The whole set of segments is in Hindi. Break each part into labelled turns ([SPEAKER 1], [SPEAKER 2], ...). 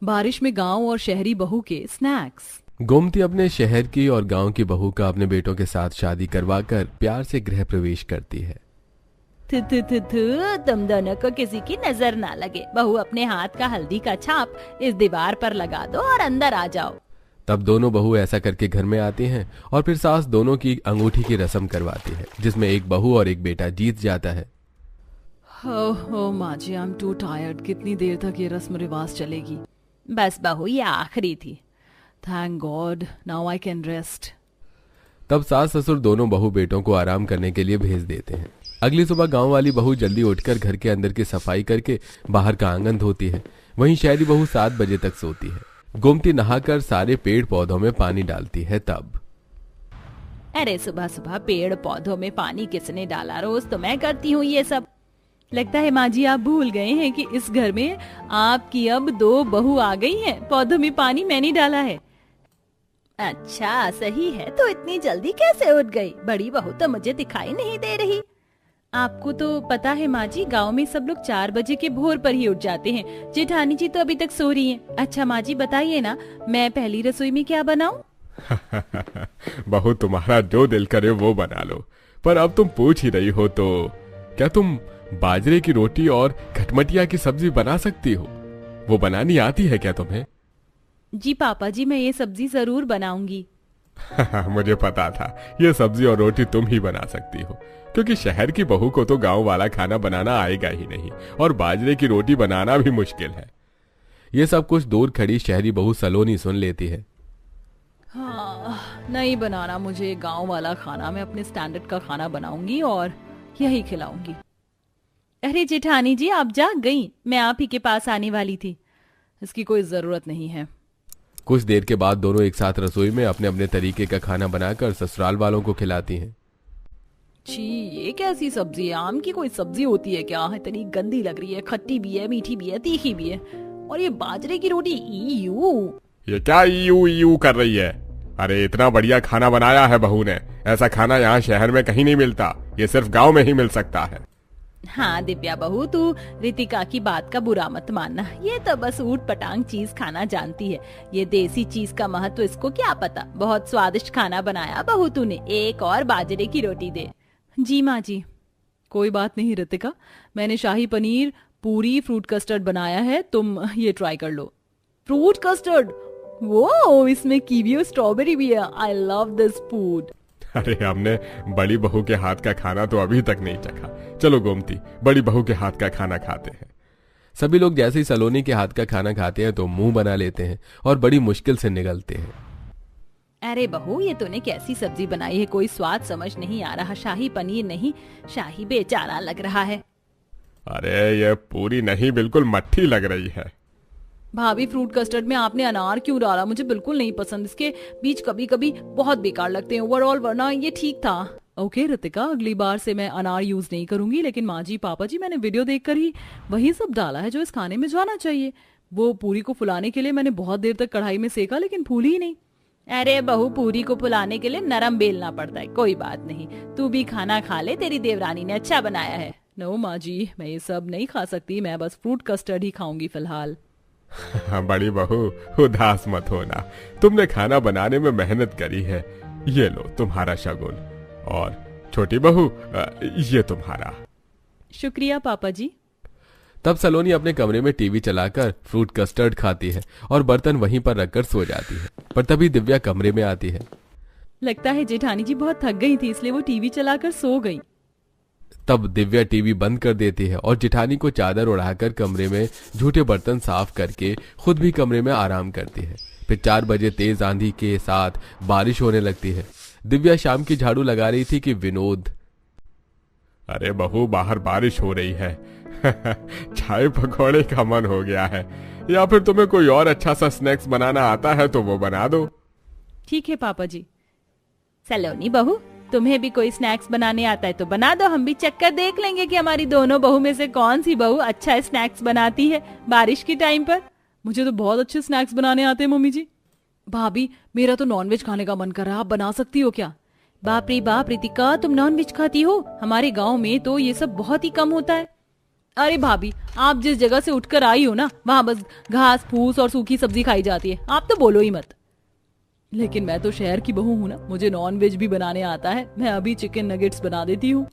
[SPEAKER 1] बारिश में गांव और शहरी बहू के स्नैक्स।
[SPEAKER 2] गोमती अपने शहर की और गांव की बहू का अपने बेटों के साथ शादी करवाकर प्यार से गृह प्रवेश करती है।
[SPEAKER 3] थु थु थु थु, तुम दोनों को किसी की नजर ना लगे। बहू अपने हाथ का हल्दी का छाप इस दीवार पर लगा दो और अंदर आ जाओ।
[SPEAKER 2] तब दोनों बहू ऐसा करके घर में आती हैं और फिर सास दोनों की अंगूठी की रस्म करवाती है, जिसमें एक बहू और एक बेटा जीत जाता है।
[SPEAKER 1] हो माँ जी, आई एम टू टायर्ड। कितनी देर तक ये रस्म रिवाज चलेगी?
[SPEAKER 3] बस बहू, ये आखिरी थी।
[SPEAKER 1] Thank God, now I can rest.
[SPEAKER 2] तब सास ससुर दोनों बहू बेटों को आराम करने के लिए भेज देते हैं। अगली सुबह गांव वाली बहू जल्दी उठकर घर के अंदर की सफाई करके बाहर का आंगन धोती है। वहीं शहरी बहू 7 बजे तक सोती है। गोमती नहाकर सारे पेड़ पौधों में पानी डालती है। तब
[SPEAKER 3] अरे सुबह सुबह पेड़ पौधों में पानी किसने डाला? रोज तो मैं करती हूँ ये सब।
[SPEAKER 1] लगता है माँ जी आप भूल गए हैं कि इस घर में आपकी अब 2 बहू आ गई हैं। पौधों में पानी मैंने डाला है।
[SPEAKER 3] अच्छा सही है, तो इतनी जल्दी कैसे उठ गई? बड़ी बहू तो मुझे दिखाई नहीं दे रही।
[SPEAKER 1] आपको तो पता है माँ जी, गाँव में सब लोग 4 बजे के भोर पर ही उठ जाते हैं। जेठानी जी तो अभी तक सो रही हैं। अच्छा माँ जी बताइए ना, मैं पहली रसोई में क्या बनाऊं?
[SPEAKER 2] बहू तुम्हारा जो दिल करे वो बना लो, पर अब तुम पूछ ही रही हो तो क्या तुम बाजरे की रोटी और खटमटिया की सब्जी बना सकती हो? वो बनानी आती है क्या तुम्हें?
[SPEAKER 1] जी पापा जी, मैं ये सब्जी जरूर बनाऊंगी।
[SPEAKER 2] मुझे पता था ये सब्जी और रोटी तुम ही बना सकती हो, क्योंकि शहर की बहू को तो गांव वाला खाना बनाना आएगा ही नहीं, और बाजरे की रोटी बनाना भी मुश्किल है। ये सब कुछ दूर खड़ी शहरी बहू सलोनी सुन लेती है।
[SPEAKER 1] हाँ, नहीं बनाना मुझे गांव वाला खाना। मैं अपने स्टैंडर्ड का खाना बनाऊंगी और यही खिलाऊंगी। अरे जेठानी जी आप जाग गई? मैं आप ही के पास आने वाली थी। इसकी कोई जरूरत नहीं है।
[SPEAKER 2] कुछ देर के बाद दोनों एक साथ रसोई में अपने अपने तरीके का खाना बनाकर ससुराल वालों को खिलाती हैं।
[SPEAKER 1] छी, ये कैसी सब्जी है? आम की कोई सब्जी होती है क्या? इतनी गंदी लग रही है। खट्टी भी है, मीठी भी है, तीखी भी है। और ये बाजरे की रोटी, ईयू।
[SPEAKER 2] ये क्या ईयू ईयू कर रही है? अरे इतना बढ़िया खाना बनाया है बहू ने। ऐसा खाना यहाँ शहर में कहीं नहीं मिलता, ये सिर्फ गांव में ही मिल सकता है।
[SPEAKER 3] हाँ दिव्या बहू, तू रितिका की बात का बुरा मत मानना। ये तो बस ऊट पटांग चीज खाना जानती है। ये देसी चीज का महत्व इसको क्या पता। बहुत स्वादिष्ट खाना बनाया बहू तूने। एक और बाजरे की रोटी दे।
[SPEAKER 1] जी माँ जी। कोई बात नहीं रितिका, मैंने शाही पनीर, पूरी, फ्रूट कस्टर्ड बनाया है। तुम ये ट्राई कर लो। Fruit custard? वो इसमें कीवी और स्ट्रॉबेरी भी है। I love this food.
[SPEAKER 2] अरे हमने बड़ी बहू के हाथ का खाना तो अभी तक नहीं चखा। चलो गोमती, बड़ी बहू के हाथ का खाना खाते हैं। सभी लोग जैसे ही सलोनी के हाथ का खाना खाते हैं तो मुंह बना लेते हैं और बड़ी मुश्किल से निगलते हैं।
[SPEAKER 3] अरे बहू, ये तूने कैसी सब्जी बनाई है? कोई स्वाद समझ नहीं आ रहा। शाही पनीर नहीं, शाही बेचारा लग रहा है।
[SPEAKER 2] अरे ये पूरी नहीं, बिल्कुल मट्ठी लग रही है।
[SPEAKER 1] भाभी, फ्रूट कस्टर्ड में आपने अनार क्यों डाला? मुझे बिल्कुल नहीं पसंद। इसके बीज कभी कभी बहुत बेकार लगते हैं। ओवरऑल वरना ये ठीक था। ओके रितिका, अगली बार से मैं अनार यूज नहीं करूंगी। लेकिन माँ जी, पापा जी, मैंने वीडियो देखकर ही वही सब डाला है जो इस खाने में जाना चाहिए। वो पूरी को फुलाने के लिए मैंने बहुत देर तक कढ़ाई में सेका, लेकिन फूली ही नहीं।
[SPEAKER 3] अरे बहू, पूरी को फुलाने के लिए नरम बेलना पड़ता है। कोई बात नहीं, तू भी खाना खा ले। तेरी देवरानी ने अच्छा बनाया है।
[SPEAKER 1] नो माँ जी, मैं ये सब नहीं खा सकती। मैं बस फ्रूट कस्टर्ड ही खाऊंगी फिलहाल।
[SPEAKER 2] बड़ी बहू, उदास मत होना। तुमने खाना बनाने में मेहनत करी है। ये लो तुम्हारा शगुन। और छोटी बहू, ये तुम्हारा।
[SPEAKER 1] शुक्रिया पापा जी।
[SPEAKER 2] तब सलोनी अपने कमरे में टीवी चलाकर फ्रूट कस्टर्ड खाती है और बर्तन वहीं पर रखकर सो जाती है। पर तभी दिव्या कमरे में आती है।
[SPEAKER 1] लगता है जेठानी जी बहुत थक गई थी, इसलिए वो टीवी चलाकर सो गई।
[SPEAKER 2] तब दिव्या टीवी बंद कर देती है और जेठानी को चादर उड़ाकर कमरे में झूठे बर्तन साफ करके खुद भी कमरे में आराम करती है। फिर 4 बजे तेज आंधी के साथ बारिश होने लगती है। दिव्या शाम की झाड़ू लगा रही थी कि विनोद, अरे बहू, बाहर बारिश हो रही है। चाय पकौड़े का मन हो गया है, या फिर तुम्हें कोई और अच्छा सा स्नैक्स बनाना आता है तो वो बना दो।
[SPEAKER 1] ठीक है पापा जी।
[SPEAKER 3] सलोनी बहू, तुम्हें भी कोई स्नैक्स बनाने आता है तो बना दो। हम भी चक्कर देख लेंगे कि हमारी दोनों बहू में से कौन सी बहू अच्छा स्नैक्स बनाती है बारिश के टाइम पर।
[SPEAKER 1] मुझे तो बहुत अच्छे स्नैक्स बनाने आते हैं मम्मी जी। भाभी, मेरा तो नॉनवेज खाने का मन कर रहा है, आप बना सकती हो क्या?
[SPEAKER 3] बाप रे बाप रितिका, तुम नॉनवेज खाती हो? हमारे गांव में तो ये सब बहुत ही कम होता है।
[SPEAKER 1] अरे भाभी, आप जिस जगह से उठकर आई हो ना, वहाँ बस घास फूस और सूखी सब्जी खाई जाती है, आप तो बोलो ही मत। लेकिन मैं तो शहर की बहू हूँ ना, मुझे नॉन वेज भी बनाने आता है। मैं अभी चिकन नगेट्स बना देती हूँ।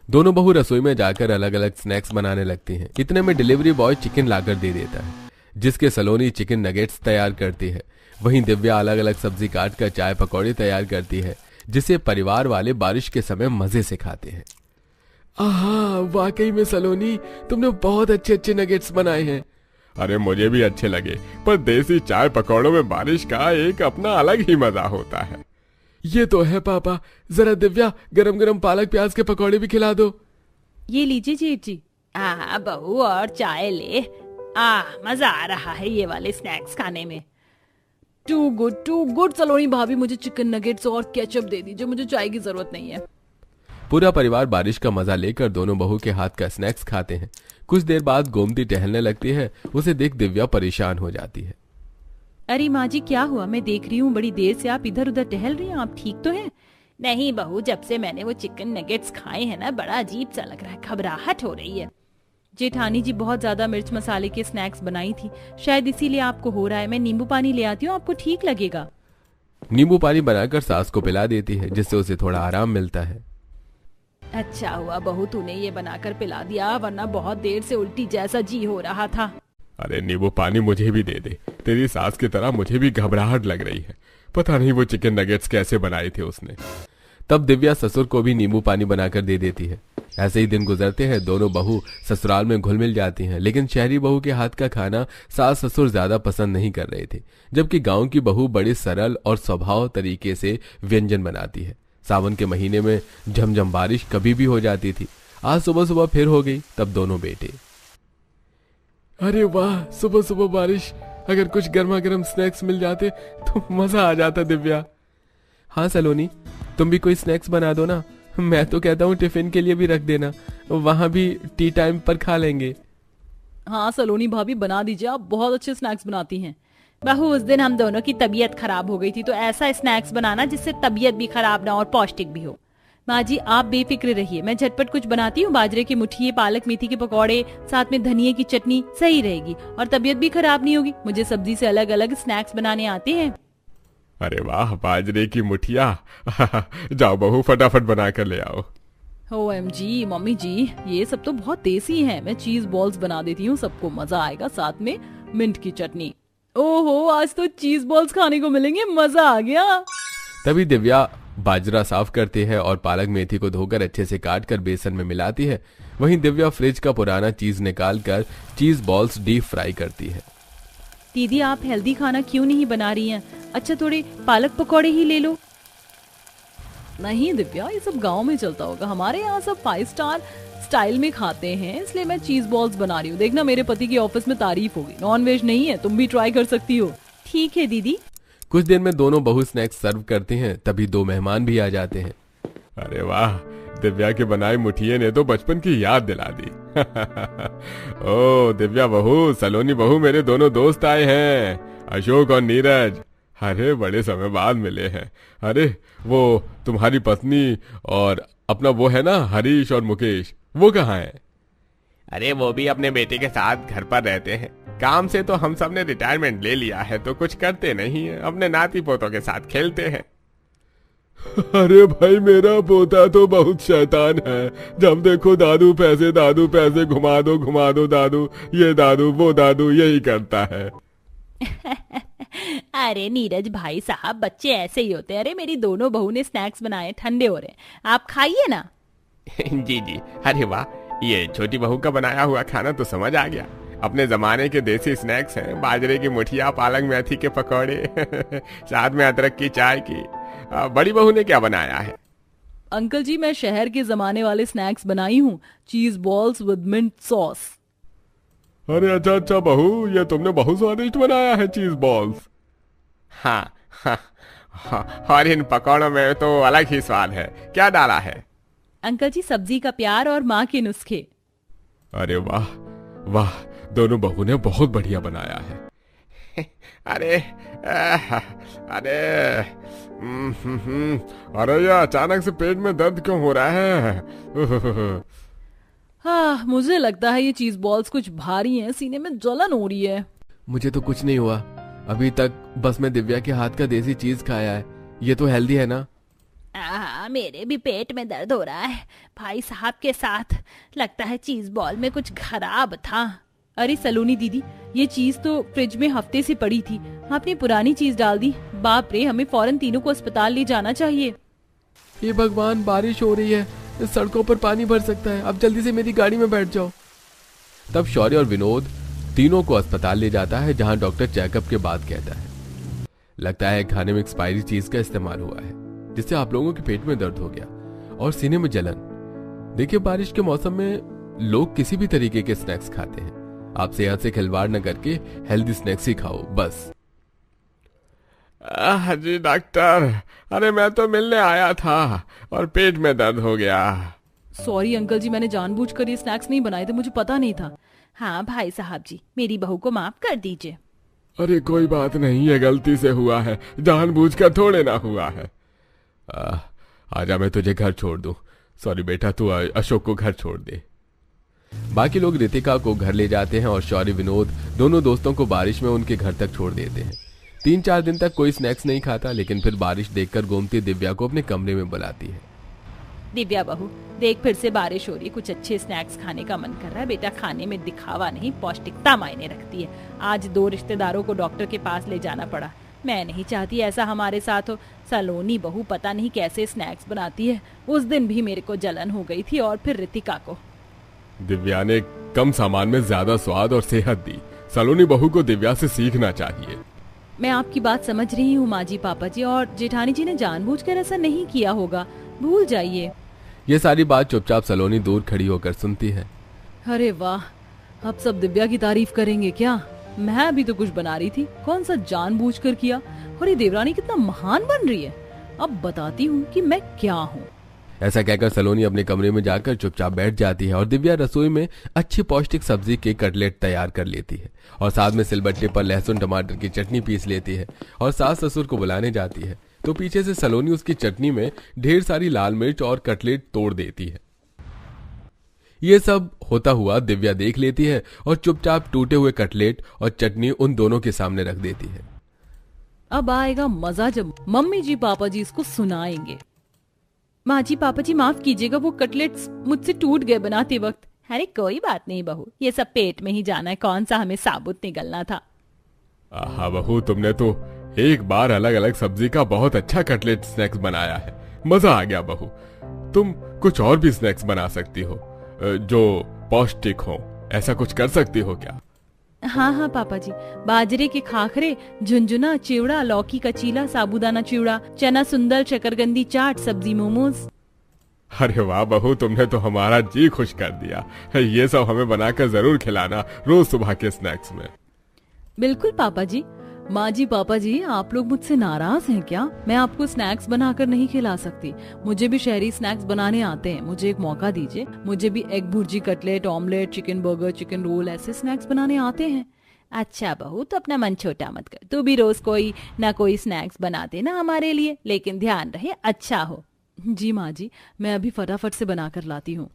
[SPEAKER 2] दोनों बहू रसोई में जाकर अलग अलग स्नैक्स बनाने लगती हैं। इतने में डिलीवरी बॉय चिकन लाकर दे देता है, जिसके सलोनी चिकन नगेट्स तैयार करती है। वहीं दिव्या अलग अलग सब्जी काट कर चाय पकौड़े तैयार करती है, जिसे परिवार वाले बारिश के समय मजे से खाते हैं। आहा, वाकई में सलोनी, तुमने बहुत अच्छे अच्छे नगेट्स बनाए हैं।
[SPEAKER 4] अरे मुझे भी अच्छे लगे, पर देसी चाय पकौड़ों में बारिश का एक अपना अलग ही मजा होता है।
[SPEAKER 2] ये तो है पापा, जरा दिव्या गरम गरम पालक प्याज के पकौड़े भी खिला दो।
[SPEAKER 1] ये लीजिए जेठ जी।
[SPEAKER 3] बहू और चाय ले। मजा आ रहा है ये वाले स्नैक्स खाने में।
[SPEAKER 1] टू गुड सलोनी भाभी, मुझे चिकन नगेट्स और केचप दे दीजिए, मुझे चाय की जरूरत नहीं है।
[SPEAKER 2] पूरा परिवार बारिश का मजा लेकर दोनों बहू के हाथ का स्नैक्स खाते हैं। कुछ देर बाद गोमती टहलने लगती है। उसे देख दिव्या परेशान हो जाती है।
[SPEAKER 1] अरे माँ जी, क्या हुआ? मैं देख रही हूँ बड़ी देर से आप इधर उधर टहल रही हैं, आप ठीक तो हैं?
[SPEAKER 3] नहीं बहू, जब से मैंने वो चिकन नगेट्स खाए हैं ना, बड़ा अजीब सा लग रहा है, घबराहट हो रही है।
[SPEAKER 1] जेठानी जी बहुत ज्यादा मिर्च मसाले के स्नैक्स बनाई थी, शायद इसीलिए आपको हो रहा है। मैं नींबू पानी ले आती हूँ, आपको ठीक लगेगा।
[SPEAKER 2] नींबू पानी बनाकर सास को पिला देती है, जिससे उसे थोड़ा आराम मिलता है।
[SPEAKER 3] अच्छा हुआ बहू तूने ये बनाकर पिला दिया, वरना बहुत देर से उल्टी जैसा जी हो रहा था।
[SPEAKER 4] अरे नींबू पानी मुझे भी दे दे, तेरी सास की तरह मुझे भी घबराहट लग रही है। पता नहीं वो चिकन नगेट्स कैसे बनाए थे उसने।
[SPEAKER 2] तब दिव्या ससुर को भी नींबू पानी बनाकर दे देती है। ऐसे ही दिन गुजरते हैं। दोनों बहू ससुराल में घुल मिल जाती हैं, लेकिन शहरी बहू के हाथ का खाना सास ससुर ज्यादा पसंद नहीं कर रहे थे, जबकि गांव की बहू बड़े सरल और स्वभाव तरीके से व्यंजन बनाती है। सावन के महीने में झमझम बारिश कभी भी हो जाती थी। आज सुबह सुबह फिर हो गई। तब दोनों बेटे, अरे वाह, सुबह सुबह बारिश, अगर कुछ गर्मा गर्म स्नैक्स मिल जाते तो मजा आ जाता। दिव्या, हाँ सलोनी, तुम भी कोई स्नैक्स बना दो ना। मैं तो कहता हूँ टिफिन के लिए भी रख देना, वहां भी टी टाइम पर खा लेंगे।
[SPEAKER 1] हाँ सलोनी भाभी, बना दीजिए, आप बहुत अच्छे स्नैक्स बनाती हैं।
[SPEAKER 3] बहू, उस दिन हम दोनों की तबीयत खराब हो गई थी, तो ऐसा स्नैक्स बनाना जिससे तबीयत भी खराब ना और पौष्टिक भी हो।
[SPEAKER 1] माँ जी, आप बेफिक्र रहिए, मैं झटपट कुछ बनाती हूँ। बाजरे की मुठिए, पालक मेथी के पकौड़े, साथ में धनिये की चटनी, सही रहेगी और तबीयत भी खराब नहीं होगी। मुझे सब्जी से अलग अलग स्नैक्स बनाने आते हैं।
[SPEAKER 4] अरे वाह, बाजरे की मुठिया। जाओ बहू, फटाफट बना कर ले आओ।
[SPEAKER 1] OMG मम्मी जी, ये सब तो बहुत देसी है। मैं चीज बॉल्स बना देती हूँ, सबको मजा आएगा, साथ में मिंट की चटनी। ओहो, आज तो चीज बॉल्स खाने को मिलेंगे, मजा आ गया।
[SPEAKER 2] तभी दिव्या बाजरा साफ करती है और पालक मेथी को धोकर अच्छे से काट कर बेसन में मिलाती है। वहीं दिव्या फ्रिज का पुराना चीज निकाल कर चीज बॉल्स डीप फ्राई करती है।
[SPEAKER 1] दीदी, आप हेल्दी खाना क्यों नहीं बना रही हैं? अच्छा, थोड़े पालक पकौड़े ही ले लो। नहीं दिव्या, ये सब गांव में चलता होगा, हमारे यहाँ सब 5 स्टार स्टाइल में खाते हैं, इसलिए मैं चीज बॉल्स बना रही हूँ। देखना, मेरे पति की ऑफिस में तारीफ होगी। नॉन वेज नहीं है, तुम भी ट्राई कर सकती हो। ठीक है दीदी।
[SPEAKER 2] कुछ देर में दोनों बहू स्नैक्स सर्व करते हैं। तभी 2 मेहमान भी आ जाते हैं।
[SPEAKER 4] अरे वाह, दिव्या के बनाए मुठिए ने तो बचपन की याद दिला दी। ओ दिव्या बहू, सलोनी बहू, मेरे दोनों दोस्त आए हैं, अशोक और नीरज। अरे बड़े समय बाद मिले हैं। अरे वो तुम्हारी पत्नी और अपना वो है ना हरीश और मुकेश, वो कहाँ हैं?
[SPEAKER 5] अरे वो भी अपने बेटे के साथ घर पर रहते हैं। काम से तो हम सब ने रिटायरमेंट ले लिया है, तो कुछ करते नहीं है, अपने नाती पोतों के साथ खेलते हैं।
[SPEAKER 4] अरे भाई, मेरा पोता तो बहुत शैतान है। जब देखो दादू पैसे, घुमा दो दादू, ये दादू वो दादू, यही करता है।
[SPEAKER 3] अरे नीरज भाई साहब, बच्चे ऐसे ही होते हैं। अरे मेरी दोनों बहू ने स्नैक्स बनाए, ठंडे हो रहे हैं, आप खाइए ना।
[SPEAKER 5] जी जी, अरे वाह, ये छोटी बहू का बनाया हुआ खाना तो समझ आ गया। अपने जमाने के देसी स्नैक्स हैं, बाजरे की मुठिया, पालक मेथी के पकौड़े, साथ में अदरक की चाय की। बड़ी बहू ने क्या बनाया है?
[SPEAKER 1] अंकल जी, मैं शहर के जमाने वाले स्नैक्स बनाई हूँ, चीज बॉल्स विद मिंट सॉस।
[SPEAKER 4] अरे अच्छा बहू, ये तुमने बहुत स्वादिष्ट बनाया है चीज बॉल्स।
[SPEAKER 5] हाँ, और इन पकौड़ों में तो अलग ही स्वाद है। क्या डाला है?
[SPEAKER 1] अंकल जी, सब्जी का प्यार और माँ के नुस्खे।
[SPEAKER 4] अरे वाह वाह, दोनों बहू ने बहुत बढ़िया बनाया है।
[SPEAKER 5] अरे
[SPEAKER 4] अरे ये अचानक से पेट में दर्द क्यों हो रहा है?
[SPEAKER 1] हाँ, मुझे लगता है ये चीज बॉल्स कुछ भारी हैं, सीने में जलन हो रही है।
[SPEAKER 2] मुझे तो कुछ नहीं हुआ अभी तक, बस मैं दिव्या के हाथ का देसी चीज खाया है। ये तो हेल्दी है ना?
[SPEAKER 3] मेरे भी पेट में दर्द हो रहा है भाई साहब के साथ। लगता है चीज बॉल में कुछ खराब था।
[SPEAKER 1] अरे सलोनी दीदी, ये चीज तो फ्रिज में हफ्ते से पड़ी थी, आपने पुरानी चीज डाल दी। बाप रे, हमें फौरन तीनों को अस्पताल ले जाना चाहिए।
[SPEAKER 2] ये भगवान, बारिश हो रही है, इस सड़कों पर पानी भर सकता है। अब जल्दी से मेरी गाड़ी में बैठ जाओ। तब शौर्य और विनोद तीनों को अस्पताल ले जाता है, जहां डॉक्टर चेकअप के बाद कहता है लगता है खाने में एक्सपायरी चीज का इस्तेमाल हुआ है, जिससे आप लोगों के पेट में दर्द हो गया और सीने में जलन। देखिए, बारिश के मौसम में लोग किसी भी तरीके के स्नैक्स खाते हैं। आप सेहत से खिलवाड़ न करके हेल्दी स्नैक्स ही खाओ बस।
[SPEAKER 5] जी डॉक्टर, अरे मैं तो मिलने आया था और पेट में दर्द हो गया।
[SPEAKER 1] सॉरी अंकल जी, मैंने जानबूझकर ये स्नैक्स नहीं बनाए थे, मुझे पता नहीं था।
[SPEAKER 3] हाँ भाई साहब जी, मेरी बहू को माफ कर दीजिए।
[SPEAKER 5] अरे कोई बात नहीं, ये गलती से हुआ है, जानबूझकर थोड़े ना हुआ है।
[SPEAKER 2] आजा, मैं तुझे घर छोड़ दूं। सॉरी बेटा, तू अशोक को घर छोड़ दे। बाकी लोग रितिका को घर ले जाते हैं और शौर्य विनोद दोनों दोस्तों को बारिश में उनके घर तक छोड़ देते हैं। 3-4 दिन तक कोई स्नैक्स नहीं खाता, लेकिन फिर बारिश देखकर गोमती दिव्या को अपने कमरे में बुलाती है।
[SPEAKER 3] दिव्या बहू, देख फिर से बारिश हो रही, कुछ अच्छे स्नैक्स खाने का मन कर रहा है। बेटा, खाने में दिखावा नहीं, पौष्टिकता मायने रखती है। आज 2 रिश्तेदारों को डॉक्टर के पास ले जाना पड़ा। मैं नहीं चाहती ऐसा हमारे साथ हो। सलोनी बहू पता नहीं कैसे स्नैक्स बनाती है। उस दिन भी मेरे को जलन हो गई थी, और फिर रितिका को।
[SPEAKER 5] दिव्या ने कम सामान में ज्यादा स्वाद और सेहत दी। सलोनी बहू को दिव्या से सीखना चाहिए।
[SPEAKER 1] मैं आपकी बात समझ रही हूँ माँ जी, पापा जी और जेठानी जी ने जानबूझकर ऐसा नहीं किया होगा, भूल जाइए।
[SPEAKER 2] ये सारी बात चुपचाप सलोनी दूर खड़ी होकर सुनती है।
[SPEAKER 1] अरे वाह, अब सब दिव्या की तारीफ करेंगे क्या? मैं अभी तो कुछ बना रही थी, कौन सा जानबूझकर किया। और ये देवरानी कितना महान बन रही है, अब बताती हूँ कि मैं क्या हूँ।
[SPEAKER 2] ऐसा कहकर सलोनी अपने कमरे में जाकर चुपचाप बैठ जाती है और दिव्या रसोई में अच्छी पौष्टिक सब्जी के कटलेट तैयार कर लेती है और साथ में सिलबट्टे पर लहसुन टमाटर की चटनी पीस लेती है और सास ससुर को बुलाने जाती है, तो पीछे से सलोनी उसकी चटनी में ढेर सारी लाल मिर्च और कटलेट तोड़ देती है। ये सब होता हुआ दिव्या देख लेती है और चुपचाप टूटे हुए कटलेट और चटनी उन दोनों के सामने रख देती है।
[SPEAKER 1] अब आएगा मजा जब मम्मी जी पापा जी इसको सुनाएंगे। माँ जी पापा जी माफ कीजिएगा, वो कटलेट्स मुझसे टूट गए बनाते वक्त।
[SPEAKER 3] अरे कोई बात नहीं बहू, ये सब पेट में ही जाना है, कौन सा हमें साबुत निकलना था।
[SPEAKER 5] हाँ बहू, तुमने तो एक बार अलग अलग सब्जी का बहुत अच्छा कटलेट स्नैक्स बनाया है, मजा आ गया बहू। तुम कुछ और भी स्नैक्स बना सकती हो जो पौष्टिक हो, ऐसा कुछ कर सकती हो क्या?
[SPEAKER 1] हाँ हाँ पापा जी, बाजरे के खाखरे, झुंझुना, चिवड़ा, लौकी का चीला, साबूदाना चिवड़ा, चना सुंदर, शकरकंदी चाट, सब्जी मोमोज।
[SPEAKER 5] अरे वाह बहू, तुमने तो हमारा जी खुश कर दिया। ये सब हमें बनाकर जरूर खिलाना रोज सुबह के स्नैक्स में।
[SPEAKER 1] बिल्कुल पापा जी। माँ जी पापा जी, आप लोग मुझसे नाराज हैं क्या? मैं आपको स्नैक्स बनाकर नहीं खिला सकती, मुझे भी शहरी स्नैक्स बनाने आते हैं। मुझे एक मौका दीजिए, मुझे भी egg bhurji, cutlet, omelette, chicken burger, chicken roll ऐसे स्नैक्स बनाने आते हैं।
[SPEAKER 3] अच्छा बहू, तो अपना मन छोटा मत कर, तू भी रोज कोई ना कोई स्नैक्स बना देना हमारे लिए, लेकिन ध्यान रहे अच्छा हो।
[SPEAKER 1] जी माँ जी, मैं अभी फटाफट से बनाकर लाती हूँ।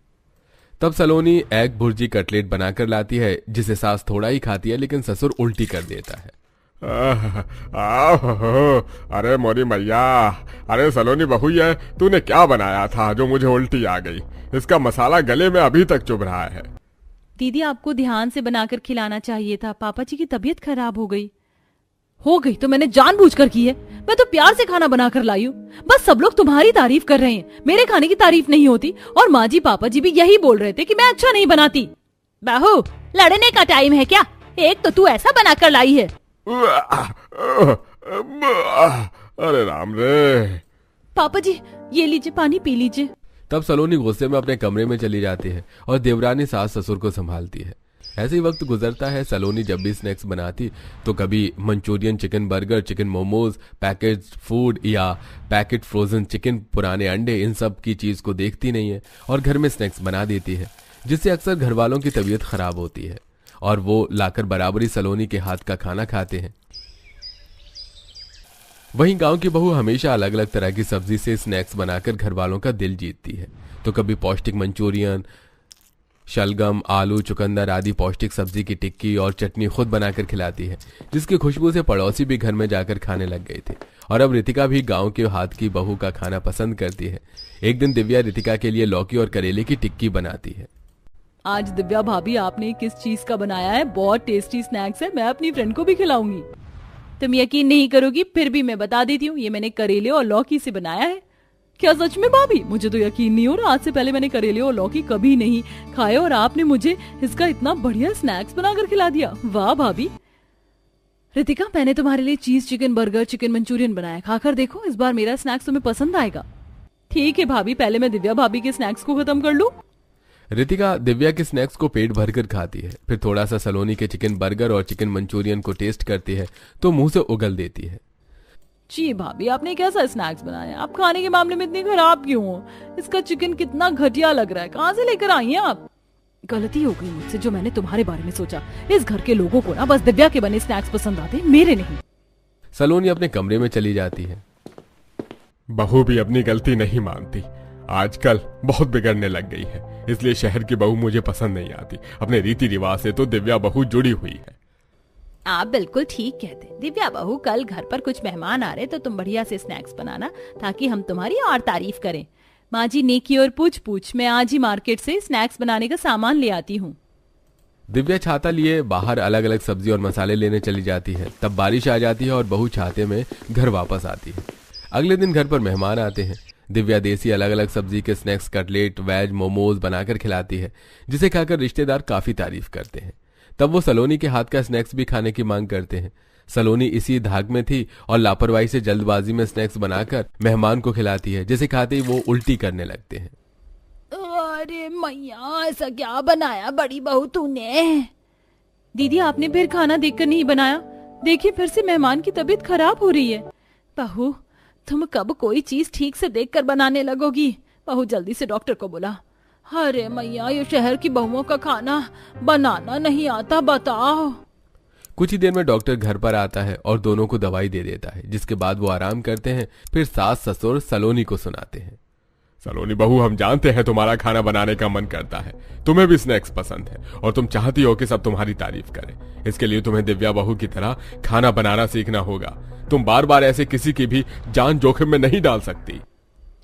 [SPEAKER 2] तब सलोनी एग भुर्जी कटलेट बनाकर लाती है, जिसे सास थोड़ा ही खाती है, लेकिन ससुर उल्टी कर देता है।
[SPEAKER 5] अरे मोरी मैया, अरे सलोनी बहू, ये तूने क्या बनाया था जो मुझे उल्टी आ गई? इसका मसाला गले में अभी तक चुभ रहा है।
[SPEAKER 1] दीदी, आपको ध्यान से बनाकर खिलाना चाहिए था, पापा जी की तबीयत खराब हो गई तो मैंने जानबूझकर की है। मैं तो प्यार से खाना बनाकर लाई हूँ, बस सब लोग तुम्हारी तारीफ कर रहे हैं, मेरे खाने की तारीफ नहीं होती। और माँ जी पापा जी भी यही बोल रहे थे कि मैं अच्छा नहीं बनाती।
[SPEAKER 3] बहू, लड़ने का टाइम है क्या? एक तो तू ऐसा बनाकर लाई है।
[SPEAKER 5] अरे राम रे।
[SPEAKER 1] पापा जी, ये लीजिए पानी पी लीजिए।
[SPEAKER 2] तब सलोनी गुस्से में अपने कमरे में चली जाती है और देवरानी सास ससुर को संभालती है। ऐसे ही वक्त गुजरता है। सलोनी जब भी स्नैक्स बनाती तो कभी Manchurian, chicken burger, chicken momos, package food या पैकेट फ्रोजन चिकन, पुराने अंडे, इन सब की चीज को देखती नहीं है और घर में स्नैक्स बना देती है, जिससे अक्सर घर वालों की तबीयत खराब होती है और वो लाकर बराबरी सलोनी के हाथ का खाना खाते हैं। वहीं गांव की बहू हमेशा अलग अलग तरह की सब्जी से स्नैक्स बनाकर घर वालों का दिल जीतती है। तो कभी पौष्टिक मंचूरियन, शलगम, आलू, चुकंदर आदि पौष्टिक सब्जी की टिक्की और चटनी खुद बनाकर खिलाती है, जिसकी खुशबू से पड़ोसी भी घर में जाकर खाने लग गए थे। और अब रितिका भी गांव के हाथ की बहू का खाना पसंद करती है। एक दिन दिव्या रितिका के लिए लौकी और करेले की टिक्की बनाती है।
[SPEAKER 1] आज दिव्या भाभी आपने किस चीज का बनाया है? बहुत टेस्टी स्नैक्स है, मैं अपनी फ्रेंड को भी खिलाऊंगी। तुम यकीन नहीं करोगी, फिर भी मैं बता देती हूँ, ये मैंने करेले और लौकी से बनाया है। क्या सच में भाभी? मुझे तो यकीन नहीं हो रहा, आज से पहले मैंने करेले और लौकी कभी नहीं खाए और आपने मुझे इसका इतना बढ़िया स्नैक्स बनाकर खिला दिया। वाह भाभी। रितिका, मैंने तुम्हारे लिए चीज चिकन बर्गर, चिकन मंचूरियन बनाया, खाकर देखो, इस बार मेरा स्नैक्स तुम्हें पसंद आएगा। ठीक है भाभी, पहले मैं दिव्या भाभी के स्नैक्स को खत्म कर लूं।
[SPEAKER 2] रितिका दिव्या के स्नैक्स को पेट भरकर खाती है, फिर थोड़ा सा सलोनी के चिकन बर्गर और चिकन मंचूरियन को टेस्ट करती है तो मुंह से उगल देती है।
[SPEAKER 1] जी भाभी, आपने कैसा स्नैक्स बनाया? आप खाने के मामले में इतनी खराब क्यों हो? इसका चिकन कितना घटिया लग रहा है, कहाँ से लेकर आई हैं आप? गलती हो गई मुझसे जो मैंने तुम्हारे बारे में सोचा। इस घर के लोगों को ना बस दिव्या के बने स्नैक्स पसंद आते, मेरे नहीं।
[SPEAKER 2] सलोनी अपने कमरे में चली जाती है।
[SPEAKER 4] बहू भी अपनी गलती नहीं मानती, आजकल बहुत बिगड़ने लग गई है, इसलिए शहर की बहू मुझे पसंद नहीं आती। अपने रीति रिवाज से तो दिव्या बहू जुड़ी हुई है।
[SPEAKER 3] आप बिल्कुल ठीक कहते। दिव्या बहू, कल घर पर कुछ मेहमान आ रहे तो तुम बढ़िया से स्नैक्स बनाना ताकि हम तुम्हारी और तारीफ करें। माँ जी नेकी और पूछ पूछ, मैं आज ही मार्केट से स्नैक्स बनाने का सामान ले आती हूँ।
[SPEAKER 2] दिव्या छाता लिए बाहर अलग अलग सब्जी और मसाले लेने चली जाती है। तब बारिश आ जाती है और बहू छाते में घर वापस आती है। अगले दिन घर पर मेहमान आते हैं। दिव्या देसी अलग अलग सब्जी के स्नैक्स, कटलेट, वेज मोमोज बनाकर खिलाती है, जिसे खाकर रिश्तेदार काफी तारीफ करते हैं। तब वो सलोनी के हाथ का स्नैक्स भी खाने की मांग करते हैं। सलोनी इसी धाक में थी और लापरवाही से जल्दबाजी में स्नैक्स बनाकर मेहमान को खिलाती है, जिसे खाते ही वो उल्टी करने लगते हैं।
[SPEAKER 3] अरे मैया, ऐसा क्या बनाया बड़ी बहू तूने?
[SPEAKER 1] दीदी, आपने फिर खाना देखकर नहीं बनाया? देखिए, फिर से मेहमान की तबीयत खराब हो रही है।
[SPEAKER 3] बहू, तुम कब कोई चीज ठीक से देखकर बनाने लगोगी? बहू, जल्दी से डॉक्टर को बुला। अरे मैया, ये शहर की बहुओं का खाना बनाना नहीं आता, बताओ।
[SPEAKER 2] कुछ ही देर में डॉक्टर घर पर आता है और दोनों को दवाई दे देता है, जिसके बाद वो आराम करते हैं। फिर सास ससुर सलोनी को सुनाते हैं।
[SPEAKER 4] सलोनी बहू, हम जानते हैं तुम्हारा खाना बनाने का मन करता है, तुम्हें भी स्नैक्स पसंद है और तुम चाहती हो कि सब तुम्हारी तारीफ करें। इसके लिए तुम्हें दिव्या बहू की तरह खाना बनाना सीखना होगा। तुम बार बार ऐसे किसी की भी जान जोखिम में नहीं डाल सकती।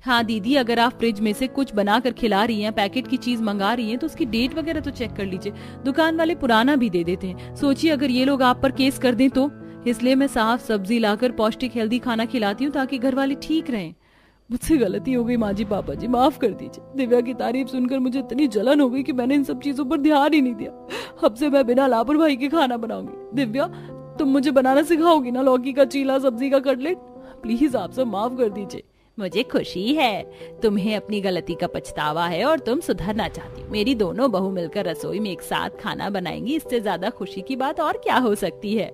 [SPEAKER 1] हाँ दीदी, अगर आप फ्रिज में से कुछ बनाकर खिला रही हैं, पैकेट की चीज मंगा रही हैं, तो उसकी डेट वगैरह तो चेक कर लीजिए। दुकान वाले पुराना भी दे देते हैं। सोचिए अगर ये लोग आप पर केस कर दें तो। इसलिए मैं साफ सब्जी लाकर पौष्टिक हेल्दी खाना खिलाती हूँ ताकि घर वाले ठीक रहें। मुझसे गलती हो गई माँ जी, पापा जी, माफ कर दीजिए। दिव्या की तारीफ सुनकर मुझे इतनी जलन हो गई कि मैंने इन सब चीजों पर ध्यान ही नहीं दिया। अब से मैं बिना लापरवाही के खाना बनाऊंगी। दिव्या, तुम मुझे बनाना सिखाओगी ना लौकी का चीला, सब्जी का कटलेट? प्लीज आप सब माफ कर दीजिए।
[SPEAKER 3] मुझे खुशी है तुम्हें अपनी गलती का पछतावा है और तुम सुधरना चाहती हो। मेरी दोनों बहू मिलकर रसोई में एक साथ खाना बनाएंगी, इससे ज्यादा खुशी की बात और क्या हो सकती है।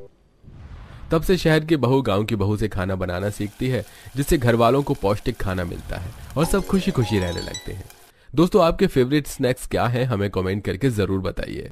[SPEAKER 2] तब से शहर की बहू गांव की बहू से खाना बनाना सीखती है, जिससे घर वालों को पौष्टिक खाना मिलता है और सब खुशी खुशी रहने लगते हैं। दोस्तों, आपके फेवरेट स्नैक्स क्या हैं? हमें कमेंट करके जरूर बताइए।